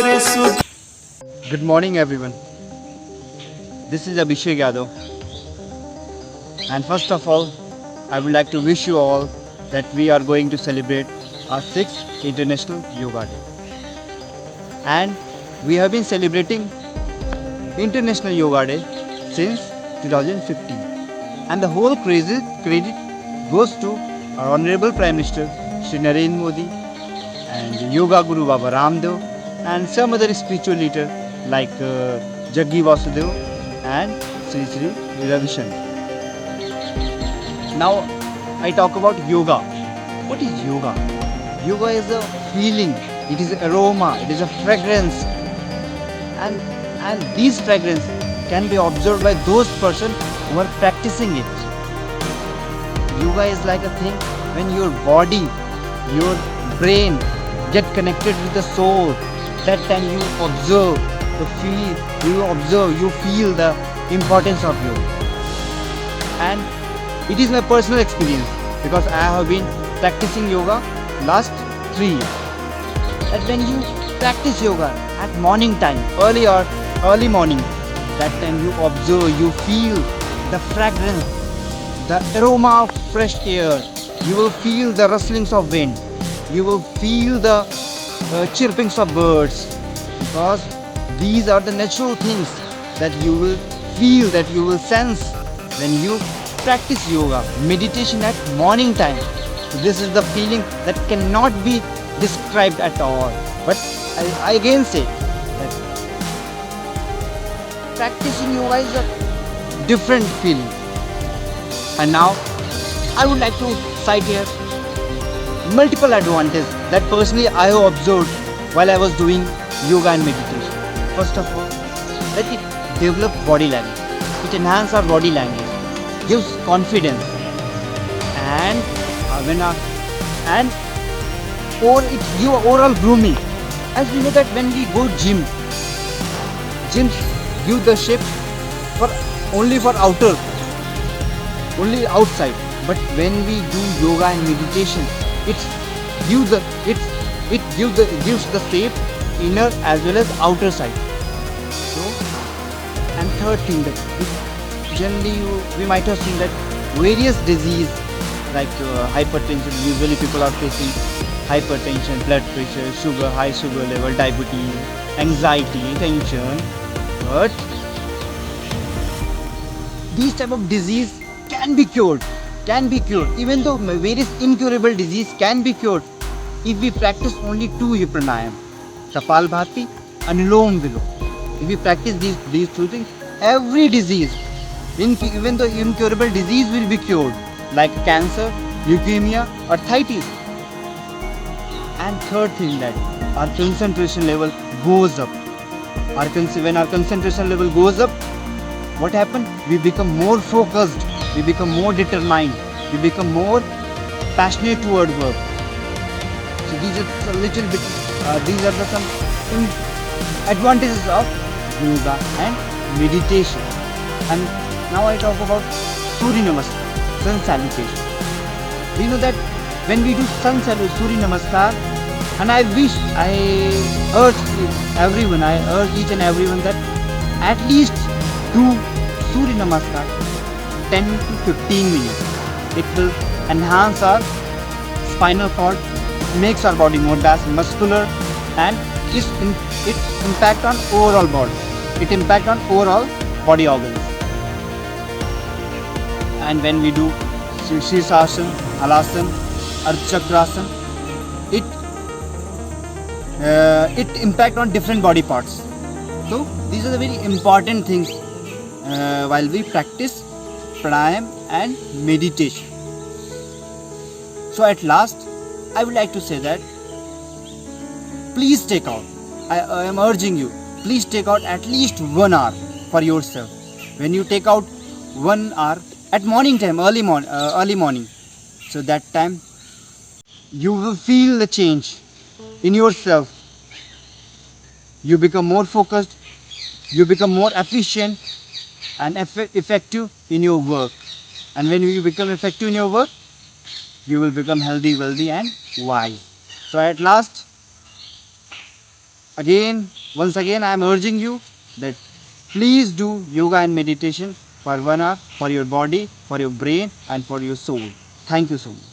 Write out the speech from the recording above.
Good morning, everyone. This is Abhishek Yadav, and first of all, I would like to wish you all that we are going to celebrate our 6th International Yoga Day. And we have been celebrating International Yoga Day since 2015. And the whole credit goes to our Honorable Prime Minister Shri Narendra Modi and Yoga Guru Baba Ramdev and some other spiritual leader like Jaggi Vasudev and Sri Sri Ravi Shankar. Now I talk about yoga. What is yoga? Yoga is a feeling, it is aroma, it is a fragrance, and these fragrance can be observed by those persons who are practicing it. Yoga is like a thing when your body, your brain get connected with the soul. That time you observe the feel, you feel the importance of yoga. And it is my personal experience because I have been practicing yoga last 3 years. That when you practice yoga at morning time, early morning, that time you observe, you feel the fragrance, the aroma of fresh air. You will feel the rustlings of wind. You will feel the chirpings of birds, because these are the natural things that you will feel, that you will sense when you practice yoga, meditation at morning time. This is the feeling that cannot be described at all. But I again say that practicing yoga is a different feeling. And now I would like to cite here multiple advantages that personally I have observed while I was doing yoga and meditation. First of all, that it develops body language. It enhances our body language, gives confidence, and and or it give oral grooming. As we know that when we go gyms give the shape for only for only outside. But when we do yoga and meditation, it gives the shape inner as well as outer side. So, and third thing that generally we might have seen that various disease like hypertension, usually people are facing hypertension, blood pressure, sugar, high sugar level, diabetes, anxiety, tension. But these type of disease can be cured. Even though various incurable disease can be cured if we practice only 2 pranayam, Kapalbhati and Anulom Vilom. If we practice these 2 things, every disease, even though incurable disease will be cured, like cancer, leukemia, or arthritis. And third thing, that our concentration level goes up. When our concentration level goes up, what happens? We become more focused, we become more determined, we become more passionate toward work. So these are a little bit, these are some advantages of yoga and meditation. And now I talk about Surya Namaskar, sun salutation. We know that when we do Surya Namaskar, and I urge each and everyone that at least do Surya Namaskar 10 to 15 minutes. It will enhance our spinal cord, it makes our body more muscular, and it impact on overall body. It impact on overall body organs. And when we do Sirsasana, Halasana, Ardhachakrasana, it impact on different body parts. So these are the very important things while we practice pranayam and meditation. So at last, I would like to say that please take out, I am urging you, please take out at least 1 hour for yourself. When you take out 1 hour at morning time, early morning, so that time you will feel the change in yourself. You become more focused, you become more efficient and effective in your work. And when you become effective in your work, you will become healthy, wealthy and wise. So at last, Again, once again, I am urging you that please do yoga and meditation for 1 hour for your body, for your brain, and for your soul. Thank you so much.